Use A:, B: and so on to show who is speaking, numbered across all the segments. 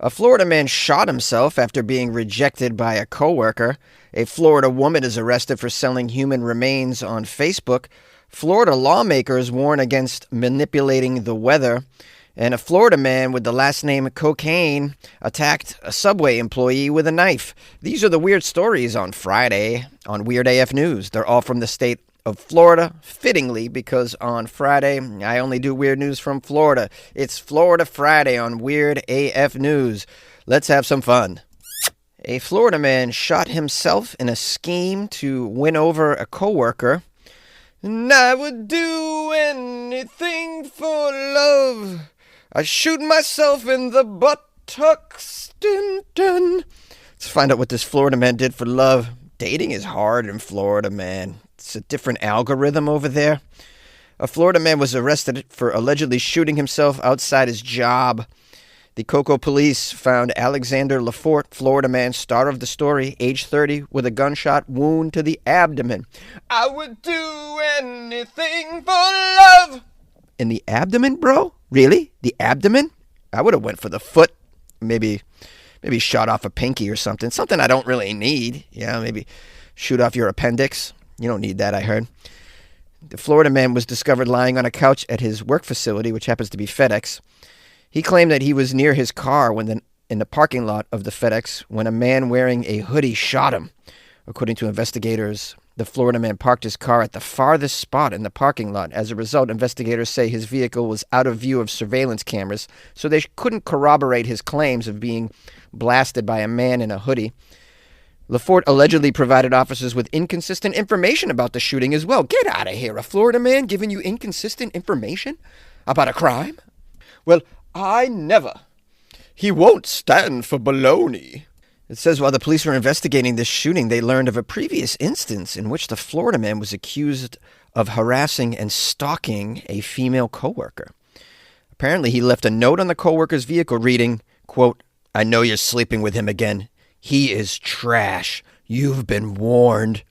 A: A Florida man shot himself after being rejected by a coworker. A Florida woman is arrested for selling human remains on Facebook. Florida lawmakers warn against manipulating the weather. And a Florida man with the last name Cocaine attacked a Subway employee with a knife. These are the weird stories on Friday on Weird AF News. They're all from the state of Florida, fittingly, because on Friday, I only do weird news from Florida. It's Florida Friday on Weird AF News. Let's have some fun. A Florida man shot himself in a scheme to win over a coworker. And I would do anything for love. I shoot myself in the buttocks. Dun, dun. Let's find out what this Florida man did for love. Dating is hard in Florida, man. It's a different algorithm over there. A Florida man was arrested for allegedly shooting himself outside his job. The Cocoa police found Alexander Lafort, Florida man, star of the story, age 30, with a gunshot wound to the abdomen. I would do anything for love. In the abdomen, bro? Really? The abdomen? I would have went for the foot. Maybe shot off a pinky or something. Something I don't really need. Yeah, maybe shoot off your appendix. You don't need that, I heard. The Florida man was discovered lying on a couch at his work facility, which happens to be FedEx. He claimed that he was near his car in the parking lot of the FedEx when a man wearing a hoodie shot him. According to investigators, the Florida man parked his car at the farthest spot in the parking lot. As a result, investigators say his vehicle was out of view of surveillance cameras, so they couldn't corroborate his claims of being blasted by a man in a hoodie. Lafort allegedly provided officers with inconsistent information about the shooting as well. Get out of here. A Florida man giving you inconsistent information about a crime? Well, I never. He won't stand for baloney. It says while the police were investigating this shooting, they learned of a previous instance in which the Florida man was accused of harassing and stalking a female coworker. Apparently, he left a note on the coworker's vehicle reading, quote, I know you're sleeping with him again. He is trash. You've been warned.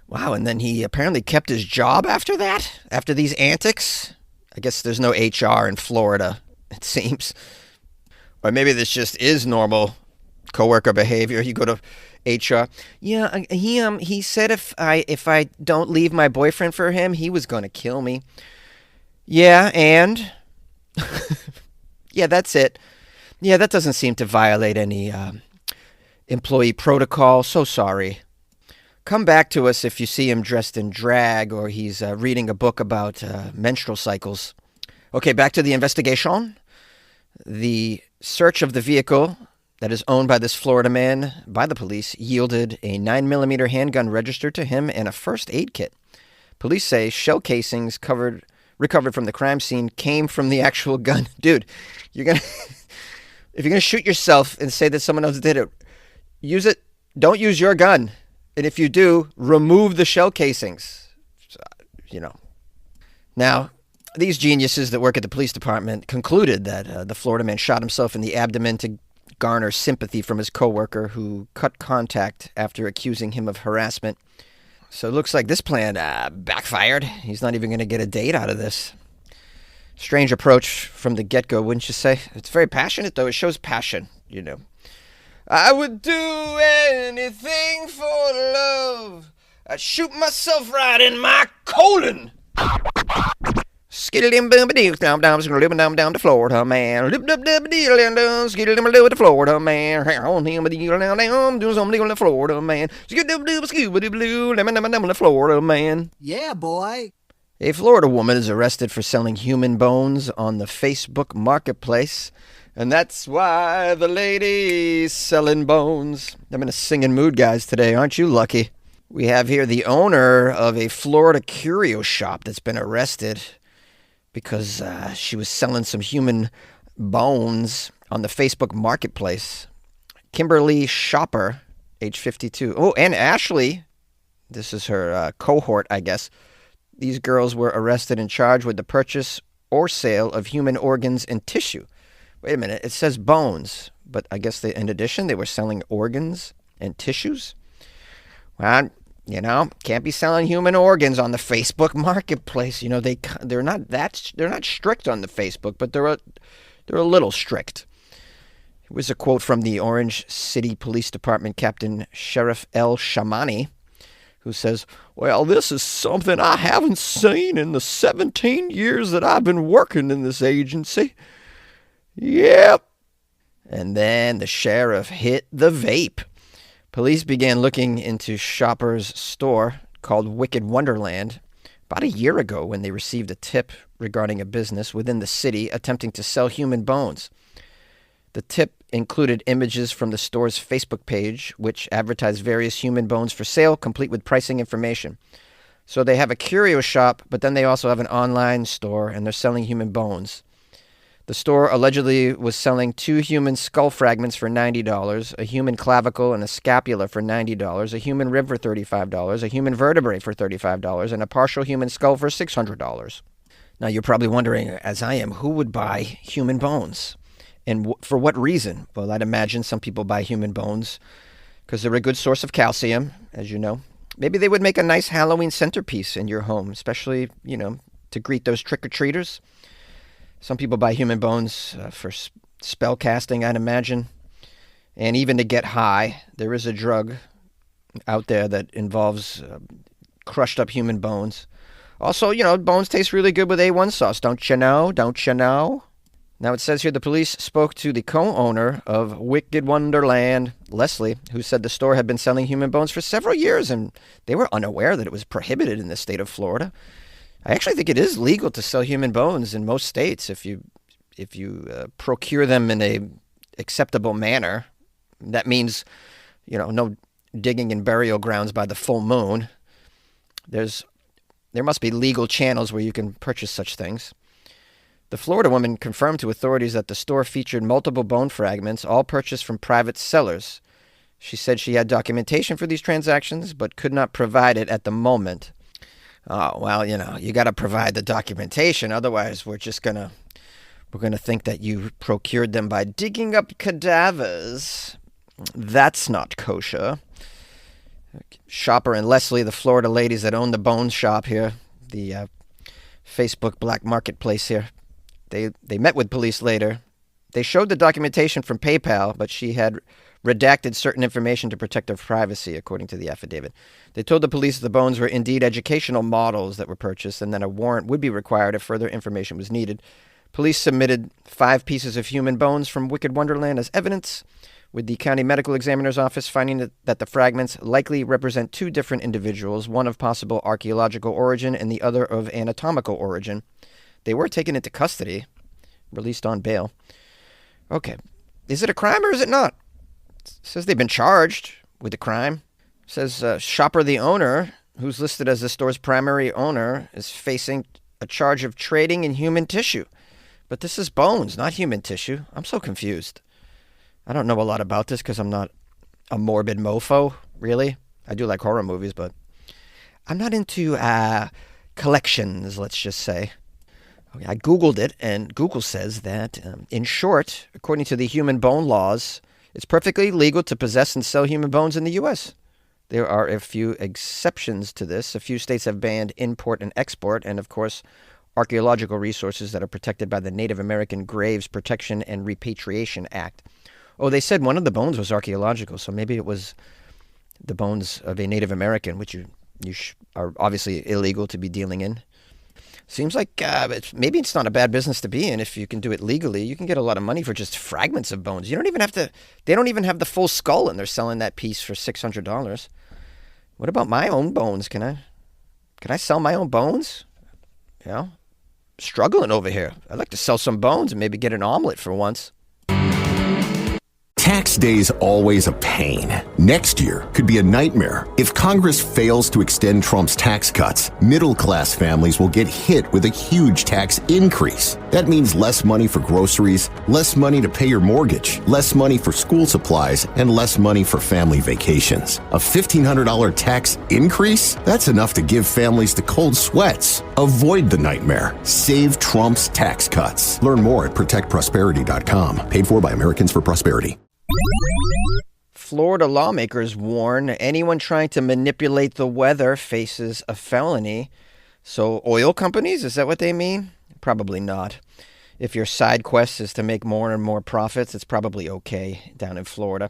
A: Wow, and then he apparently kept his job after that? After these antics? I guess there's no HR in Florida, it seems. Or maybe this just is normal coworker behavior. You go to HR. Yeah, he said if I don't leave my boyfriend for him, he was going to kill me. Yeah, and? Yeah, that's it. Yeah, that doesn't seem to violate any employee protocol. So sorry. Come back to us if you see him dressed in drag or he's reading a book about menstrual cycles. Okay, back to the investigation. The search of the vehicle that is owned by this Florida man by the police yielded a 9mm handgun registered to him and a first aid kit. Police say shell casings recovered from the crime scene came from the actual gun. Dude, if you're gonna shoot yourself and say that someone else did it, use it. Don't use your gun. And if you do, remove the shell casings. Now, these geniuses that work at the police department concluded that the Florida man shot himself in the abdomen to garner sympathy from his coworker who cut contact after accusing him of harassment. So it looks like this plan backfired. He's not even going to get a date out of this. Strange approach from the get-go, wouldn't you say? It's very passionate, though. It shows passion, I would do anything for love. I'd shoot myself right in my colon. Skiddle boom down down to Florida man. Lip skiddle to Florida man. On him down do something on the Florida man. Skiddle Florida man.
B: Yeah, boy.
A: A Florida woman is arrested for selling human bones on the Facebook marketplace. And that's why the lady's selling bones. I'm in a singing mood, guys, today. Aren't you lucky? We have here the owner of a Florida curio shop that's been arrested because she was selling some human bones on the Facebook marketplace. Kimberly Shopper, age 52. Oh, and Ashley, this is her cohort, I guess. These girls were arrested and charged with the purchase or sale of human organs and tissue. Wait a minute, it says bones, but I guess in addition they were selling organs and tissues? Well, can't be selling human organs on the Facebook marketplace. They're not strict on the Facebook, but they're a little strict. was a quote from the Orange City Police Department Captain Sheriff El Shamani, who says, "Well, this is something I haven't seen in the 17 years that I've been working in this agency. Yep." And then the sheriff hit the vape. Police began looking into Shopper's store called Wicked Wonderland about a year ago when they received a tip regarding a business within the city attempting to sell human bones. The tip included images from the store's Facebook page, which advertised various human bones for sale, complete with pricing information. So they have a curio shop, but then they also have an online store, and they're selling human bones. The store allegedly was selling 2 human skull fragments for $90, a human clavicle and a scapula for $90, a human rib for $35, a human vertebrae for $35, and a partial human skull for $600. Now, you're probably wondering, as I am, who would buy human bones? And for what reason? Well, I'd imagine some people buy human bones because they're a good source of calcium, as you know. Maybe they would make a nice Halloween centerpiece in your home, especially, to greet those trick-or-treaters. Some people buy human bones for spell casting, I'd imagine. And even to get high, there is a drug out there that involves crushed up human bones. Also, bones taste really good with A1 sauce, don't you know? Don't you know? Now, it says here the police spoke to the co-owner of Wicked Wonderland, Leslie, who said the store had been selling human bones for several years, and they were unaware that it was prohibited in the state of Florida. I actually think it is legal to sell human bones in most states if you procure them in a acceptable manner. That means, no digging in burial grounds by the full moon. There must be legal channels where you can purchase such things. The Florida woman confirmed to authorities that the store featured multiple bone fragments, all purchased from private sellers. She said she had documentation for these transactions, but could not provide it at the moment. Oh, well, you got to provide the documentation. Otherwise, we're going to think that you procured them by digging up cadavers. That's not kosher. Shopper and Leslie, the Florida ladies that own the bone shop here, the Facebook black marketplace here, They met with police later. They showed the documentation from PayPal, but she had redacted certain information to protect her privacy, according to the affidavit. They told the police the bones were indeed educational models that were purchased and that a warrant would be required if further information was needed. Police submitted 5 pieces of human bones from Wicked Wonderland as evidence, with the county medical examiner's office finding that the fragments likely represent 2 different individuals, one of possible archaeological origin and the other of anatomical origin. They were taken into custody, released on bail. Okay. Is it a crime or is it not? It says they've been charged with the crime. It says Shopper, the owner, who's listed as the store's primary owner, is facing a charge of trading in human tissue. But this is bones, not human tissue. I'm so confused. I don't know a lot about this because I'm not a morbid mofo, really. I do like horror movies, but I'm not into collections, let's just say. Okay, I Googled it, and Google says that, in short, according to the human bone laws, it's perfectly legal to possess and sell human bones in the U.S. There are a few exceptions to this. A few states have banned import and export, and, of course, archaeological resources that are protected by the Native American Graves Protection and Repatriation Act. Oh, they said one of the bones was archaeological, so maybe it was the bones of a Native American, which you are obviously illegal to be dealing in. Seems like maybe it's not a bad business to be in if you can do it legally. You can get a lot of money for just fragments of bones. You don't even have to. They don't even have the full skull, and they're selling that piece for $600. What about my own bones? Can I sell my own bones? Struggling over here. I'd like to sell some bones and maybe get an omelet for once.
B: Tax day's always a pain. Next year could be a nightmare. If Congress fails to extend Trump's tax cuts, middle-class families will get hit with a huge tax increase. That means less money for groceries, less money to pay your mortgage, less money for school supplies, and less money for family vacations. A $1,500 tax increase? That's enough to give families the cold sweats. Avoid the nightmare. Save Trump's tax cuts. Learn more at protectprosperity.com. Paid for by Americans for Prosperity.
A: Florida lawmakers warn anyone trying to manipulate the weather faces a felony. So oil companies, is that what they mean? Probably not. If your side quest is to make more and more profits, it's probably okay down in Florida.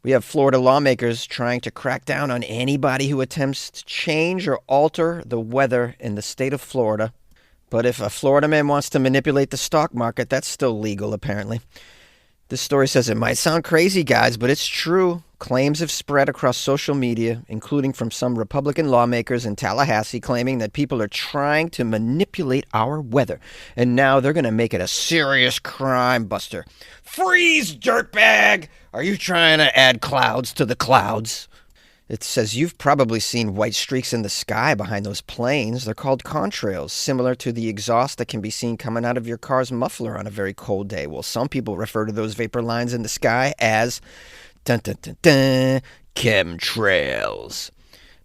A: We have Florida lawmakers trying to crack down on anybody who attempts to change or alter the weather in the state of Florida. But if a Florida man wants to manipulate the stock market, that's still legal, apparently. This story says it might sound crazy, guys, but it's true. Claims have spread across social media, including from some Republican lawmakers in Tallahassee, claiming that people are trying to manipulate our weather. And now they're going to make it a serious crime buster. Freeze, dirtbag! Are you trying to add clouds to the clouds? It says you've probably seen white streaks in the sky behind those planes. They're called contrails, similar to the exhaust that can be seen coming out of your car's muffler on a very cold day. Well, some people refer to those vapor lines in the sky as chemtrails.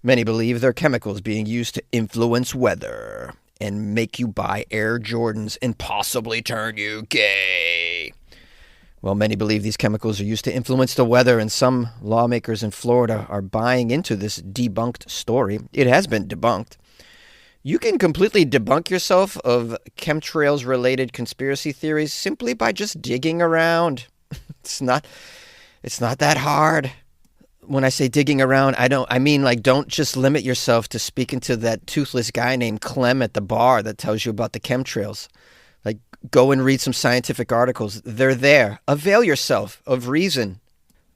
A: Many believe they're chemicals being used to influence weather and make you buy Air Jordans and possibly turn you gay. Well, many believe these chemicals are used to influence the weather, and some lawmakers in Florida are buying into this debunked story. It has been debunked. You can completely debunk yourself of chemtrails-related conspiracy theories simply by just digging around. It's not that hard. When I say digging around, I mean don't just limit yourself to speaking to that toothless guy named Clem at the bar that tells you about the chemtrails. Go and read some scientific articles. They're there. Avail yourself of reason.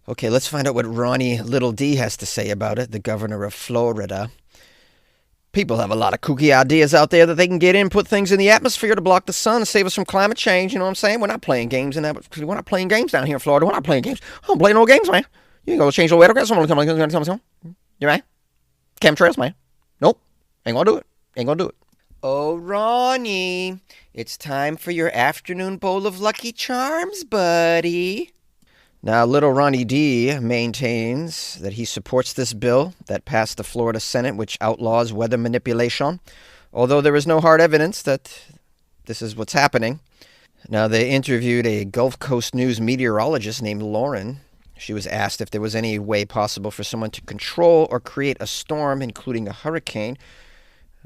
A: Okay, let's find out what Ronnie Little D has to say about it, the governor of Florida. People have a lot of kooky ideas out there that they can get in, put things in the atmosphere to block the sun, save us from climate change. You know what I'm saying? We're not playing games we're not playing games down here in Florida. We're not playing games. I don't play no games, man. You ain't gonna change the weather. Someone tell me something. You right? Chemtrails, man. Nope. Ain't gonna do it. Ain't gonna do it. Oh, Ronnie, it's time for your afternoon bowl of Lucky Charms, buddy. Now, little Ronnie D maintains that he supports this bill that passed the Florida Senate, which outlaws weather manipulation, although there is no hard evidence that this is what's happening. Now, they interviewed a Gulf Coast News meteorologist named Lauren. She was asked if there was any way possible for someone to control or create a storm, including a hurricane.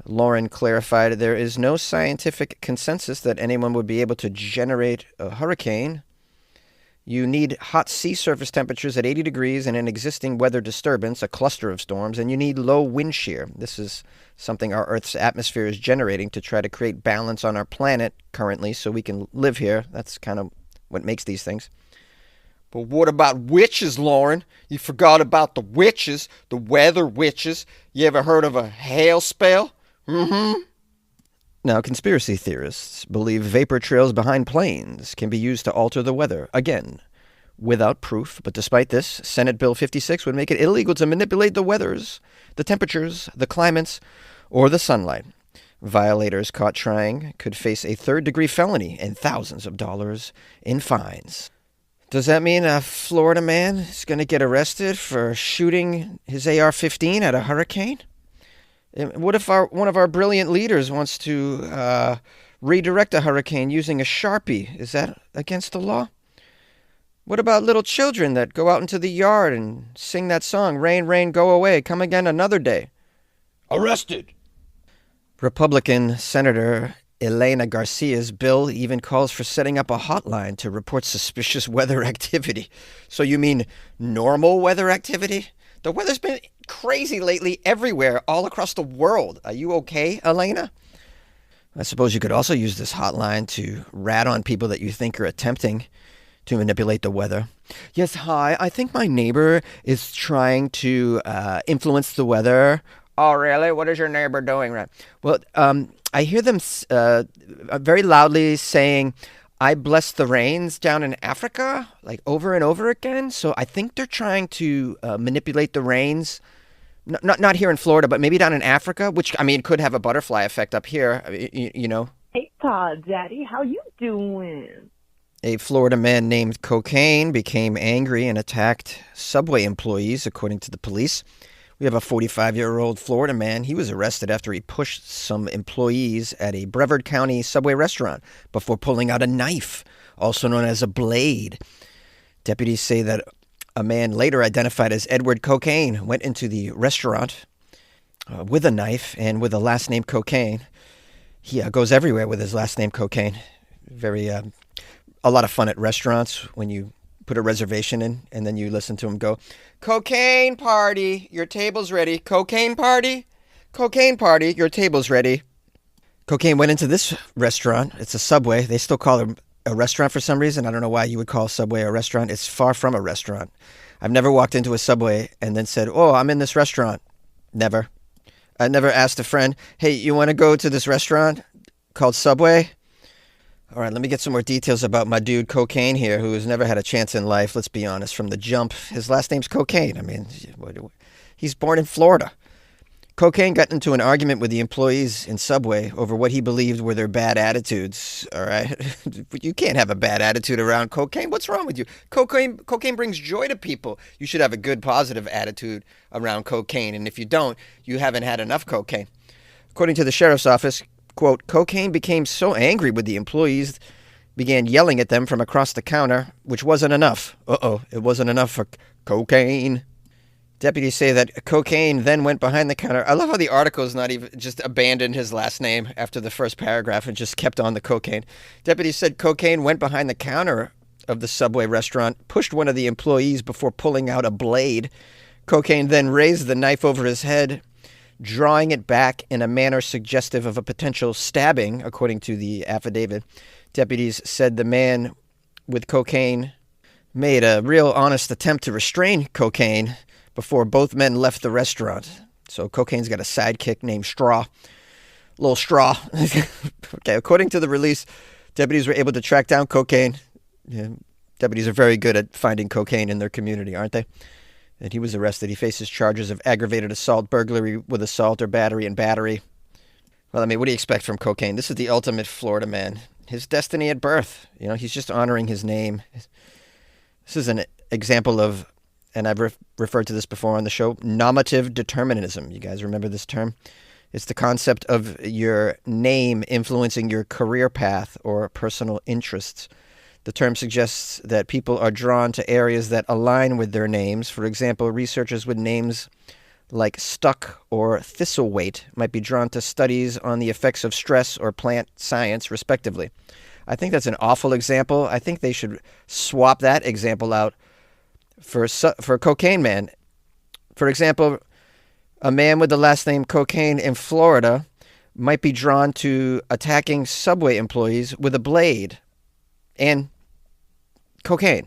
A: Lauren clarified there is no scientific consensus that anyone would be able to generate a hurricane. You need hot sea surface temperatures at 80 degrees and an existing weather disturbance, a cluster of storms, and you need low wind shear. This is something our Earth's atmosphere is generating to try to create balance on our planet currently so we can live here. That's kind of what makes these things. But what about witches, Lauren? You forgot about the witches, the weather witches. You ever heard of a hail spell? Mm-hmm. Now, conspiracy theorists believe vapor trails behind planes can be used to alter the weather, again, without proof. But despite this, Senate Bill 56 would make it illegal to manipulate the weathers, the temperatures, the climates, or the sunlight. Violators caught trying could face a third-degree felony and thousands of dollars in fines. Does that mean a Florida man is going to get arrested for shooting his AR-15 at a hurricane? What if one of our brilliant leaders wants to redirect a hurricane using a Sharpie? Is that against the law? What about little children that go out into the yard and sing that song, Rain, Rain, Go Away, Come Again Another Day? Arrested! Republican Senator Elena Garcia's bill even calls for setting up a hotline to report suspicious weather activity. So you mean normal weather activity? The weather's been crazy lately everywhere, all across the world. Are you okay, Elena? I suppose you could also use this hotline to rat on people that you think are attempting to manipulate the weather. Yes, hi. I think my neighbor is trying to influence the weather. Oh, really? What is your neighbor doing? Right. Well, I hear them very loudly saying, I bless the rains down in Africa, like over and over again. So I think they're trying to manipulate the rains. Not here in Florida, but maybe down in Africa, which, I mean, could have a butterfly effect up here, you know.
C: Hey, Todd, Daddy, how you doing?
A: A Florida man named Cocaine became angry and attacked subway employees, according to the police. We have a 45-year-old Florida man. He was arrested after he pushed some employees at a Brevard County subway restaurant before pulling out a knife, also known as a blade. Deputies say that a man later identified as Edward Cocaine went into the restaurant with a knife and with a last name Cocaine. He goes everywhere with his last name Cocaine. Very, a lot of fun at restaurants when you put a reservation in and then you listen to them go, "Cocaine party, your table's ready. Cocaine party, your table's ready." Cocaine went into this restaurant. It's a Subway. They still call it a restaurant for some reason. I don't know why you would call Subway a restaurant. It's far from a restaurant. I've never walked into a Subway and then said, "Oh, I'm in this restaurant." Never. I never asked a friend, "Hey, you want to go to this restaurant called Subway?" All right, let me get some more details about my dude Cocaine here, who has never had a chance in life. Let's be honest, from the jump. His last name's Cocaine. I mean, he's born in Florida. Cocaine got into an argument with the employees in Subway over what he believed were their bad attitudes. All right, you can't have a bad attitude around cocaine. What's wrong with you? Cocaine brings joy to people. You should have a good, positive attitude around cocaine. And if you don't, you haven't had enough cocaine. According to the sheriff's office, quote, Cocaine became so angry with the employees, began yelling at them from across the counter, which wasn't enough. It wasn't enough for Cocaine. Deputies say that Cocaine then went behind the counter. I love how the article's not even just abandoned his last name after the first paragraph and just kept on the Cocaine. Deputies said Cocaine went behind the counter of the Subway restaurant, pushed one of the employees before pulling out a blade. Cocaine then raised the knife over his head, drawing it back in a manner suggestive of a potential stabbing, according to the affidavit. Deputies said the man with Cocaine made a real honest attempt to restrain Cocaine before both men left the restaurant. So Cocaine's got a sidekick named Straw. Little Straw. Okay, according to the release, deputies were able to track down Cocaine. Yeah, deputies are very good at finding cocaine in their community, aren't they? And he was arrested. He faces charges of aggravated assault, burglary with assault or battery and battery. Well, I mean, what do you expect from Cocaine? This is the ultimate Florida man. His destiny at birth. You know, he's just honoring his name. This is an example of, and I've referred to this before on the show, nominative determinism. You guys remember this term? It's the concept of your name influencing your career path or personal interests. The term suggests that people are drawn to areas that align with their names. For example, researchers with names like Stuck or Thistleweight might be drawn to studies on the effects of stress or plant science, respectively. I think that's an awful example. I think they should swap that example out for Cocaine Man. For example, a man with the last name Cocaine in Florida might be drawn to attacking Subway employees with a blade and cocaine.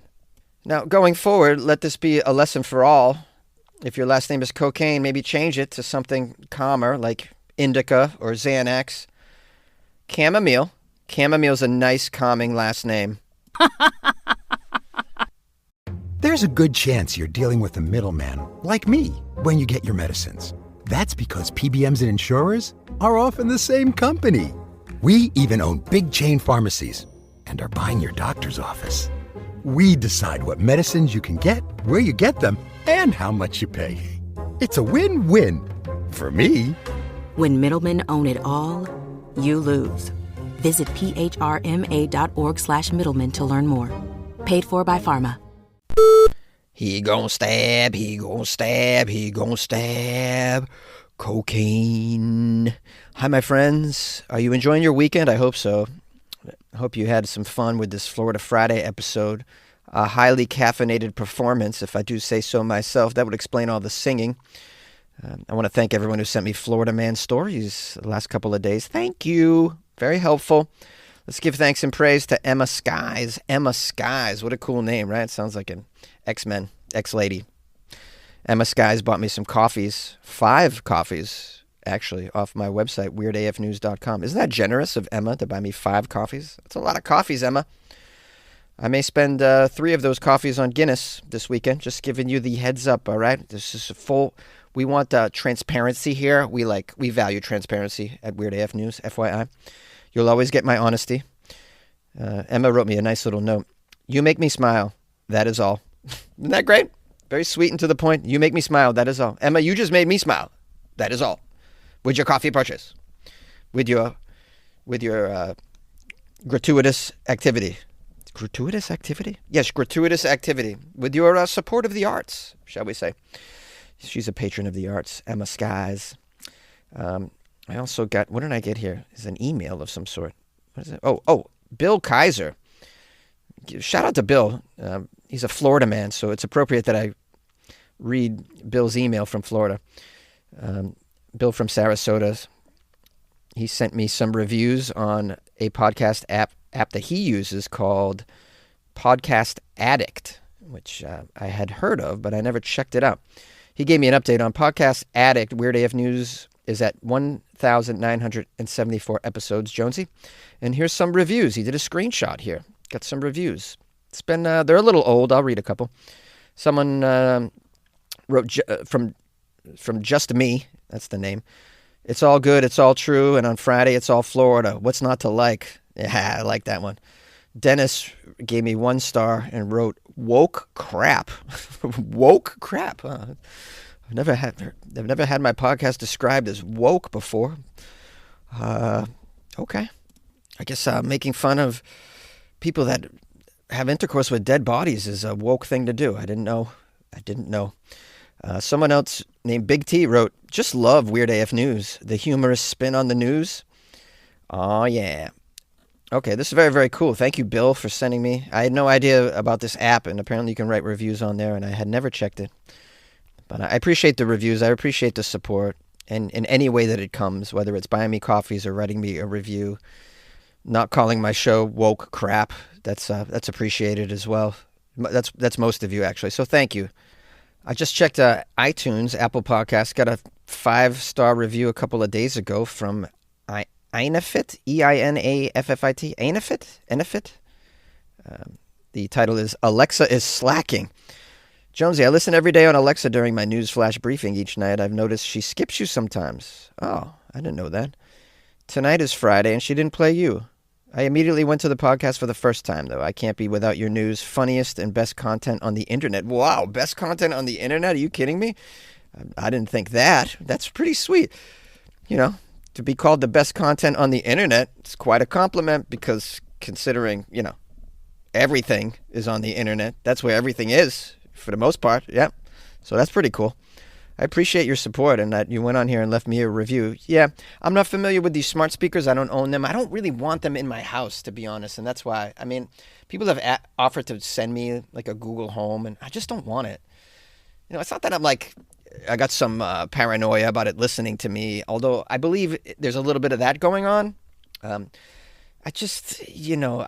A: Now, going forward, let this be a lesson for all. If your last name is Cocaine, maybe change it to something calmer like Indica or Xanax. Chamomile. Chamomile's a nice, calming last name.
D: There's a good chance you're dealing with a middleman, like me, when you get your medicines. That's because PBMs and insurers are often the same company. We even own big chain pharmacies and are buying your doctor's office. We decide what medicines you can get, where you get them, and how much you pay. It's a win-win. For me.
E: When middlemen own it all, you lose. Visit phrma.org/middleman to learn more. Paid for by Pharma.
A: He gon' stab, he gon' stab, he gon' stab. Cocaine. Hi, my friends. Are you enjoying your weekend? I hope so. I hope you had some fun with this Florida Friday episode. A highly caffeinated performance, if I do say so myself. That would explain all the singing. I want to thank everyone who sent me Floridaman stories the last couple of days. Thank you. Very helpful. Let's give thanks and praise to Emma Skies. Emma Skies. What a cool name, right? Sounds like an X-Men, X-Lady. Emma Skies bought me some coffees. 5 coffees, actually, off my website, weirdafnews.com. Isn't that generous of Emma to buy me 5 coffees? That's a lot of coffees, Emma. I may spend 3 of those coffees on Guinness this weekend. Just giving you the heads up, all right? This is a full... We want transparency here. We value transparency at Weird AF News, FYI. You'll always get my honesty. Emma wrote me a nice little note. You make me smile. That is all. Isn't that great? Very sweet and to the point. You make me smile. That is all. Emma, you just made me smile. That is all. With your coffee purchase. With your gratuitous activity. Gratuitous activity? Yes, gratuitous activity. With your support of the arts, shall we say. She's a patron of the arts. Emma Skies. I also got, what did I get here? It's an email of some sort. What is it? Oh, Bill Kaiser. Shout out to Bill. He's a Florida man, so it's appropriate that I read Bill's email from Florida. Bill from Sarasota. He sent me some reviews on a podcast app that he uses called Podcast Addict, which I had heard of, but I never checked it out. He gave me an update on Podcast Addict. Weird AF News is at 1,974 episodes, Jonesy. And here's some reviews. He did a screenshot here. Got some reviews. It's been, they're a little old. I'll read a couple. Someone wrote from Just Me. That's the name. It's all good. It's all true. And on Friday, it's all Florida. What's not to like? Yeah, I like that one. Dennis gave me 1 star and wrote, woke crap. Woke crap. I've never had my podcast described as woke before. Okay. I guess making fun of people that have intercourse with dead bodies is a woke thing to do. I didn't know. Someone else named Big T wrote, just love Weird AF News. The humorous spin on the news. Oh, yeah. Okay, this is very, very cool. Thank you, Bill, for sending me. I had no idea about this app, and apparently you can write reviews on there, and I had never checked it. But I appreciate the reviews. I appreciate the support, and in any way that it comes, whether it's buying me coffees or writing me a review, not calling my show woke crap. That's appreciated as well. That's most of you, actually. So thank you. I just checked iTunes, Apple Podcasts, got a 5-star review a couple of days ago from Einafit, E-I-N-A-F-F-I-T, Einafit. The title is Alexa is Slacking. Jonesy, I listen every day on Alexa during my news flash briefing each night. I've noticed she skips you sometimes. Oh, I didn't know that. Tonight is Friday and she didn't play you. I immediately went to the podcast for the first time, though. I can't be without your news, funniest and best content on the internet. Wow, best content on the internet? Are you kidding me? I didn't think that. That's pretty sweet. You know, to be called the best content on the internet, it's quite a compliment because considering, you know, everything is on the internet. That's where everything is for the most part. Yeah. So that's pretty cool. I appreciate your support and that you went on here and left me a review. Yeah, I'm not familiar with these smart speakers. I don't own them. I don't really want them in my house, to be honest. And that's why, I mean, people have offered to send me like a Google Home and I just don't want it. You know, it's not that I got some paranoia about it listening to me, although I believe there's a little bit of that going on. I just, you know,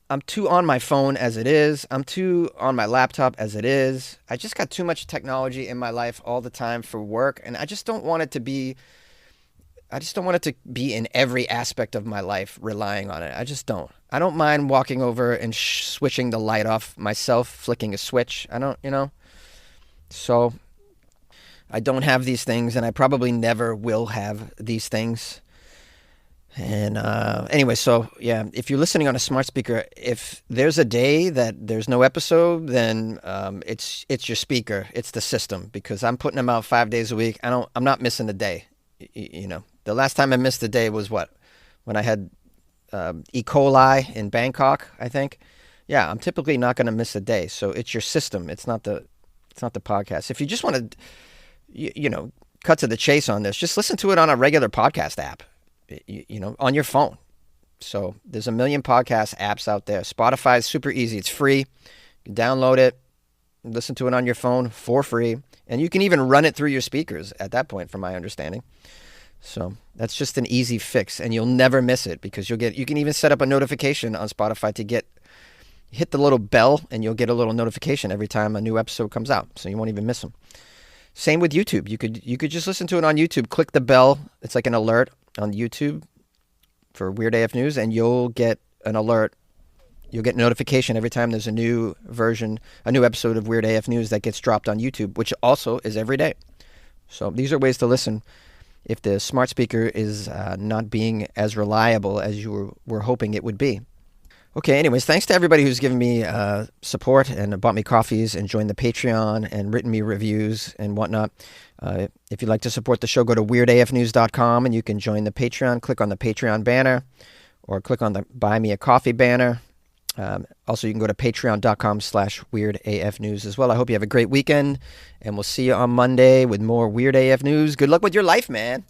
A: I'm too on my phone as it is. I'm too on my laptop as it is. I just got too much technology in my life all the time for work, and I just don't want it to be in every aspect of my life relying on it. I just don't. I don't mind walking over and switching the light off myself, flicking a switch. I don't, you know. So I don't have these things, and I probably never will have these things. And anyway, so yeah, if you're listening on a smart speaker, if there's a day that there's no episode, then it's your speaker, it's the system, because I'm putting them out 5 days a week. I'm not missing a day. You know, the last time I missed a day was when I had E. coli in Bangkok, I think. Yeah, I'm typically not going to miss a day. So it's your system. It's not the podcast. If you just want to, you know, cut to the chase on this, just listen to it on a regular podcast app. You know, on your phone. So there's a million podcast apps out there. Spotify is super easy. It's free. You can download it, listen to it on your phone for free, and you can even run it through your speakers at that point, from my understanding. So that's just an easy fix, and you'll never miss it because you can even set up a notification on Spotify to hit the little bell, and you'll get a little notification every time a new episode comes out, so you won't even miss them. Same with YouTube. You could just listen to it on YouTube. Click the bell. It's like an alert on YouTube for Weird AF News, and you'll get an alert. You'll get notification every time there's a new episode of Weird AF News that gets dropped on YouTube, which also is every day. So these are ways to listen if the smart speaker is not being as reliable as you were hoping it would be. Okay, anyways, thanks to everybody who's given me support and bought me coffees and joined the Patreon and written me reviews and whatnot. If you'd like to support the show, go to weirdafnews.com and you can join the Patreon. Click on the Patreon banner or click on the Buy Me a Coffee banner. Also, you can go to patreon.com/weirdafnews as well. I hope you have a great weekend, and we'll see you on Monday with more Weird AF News. Good luck with your life, man.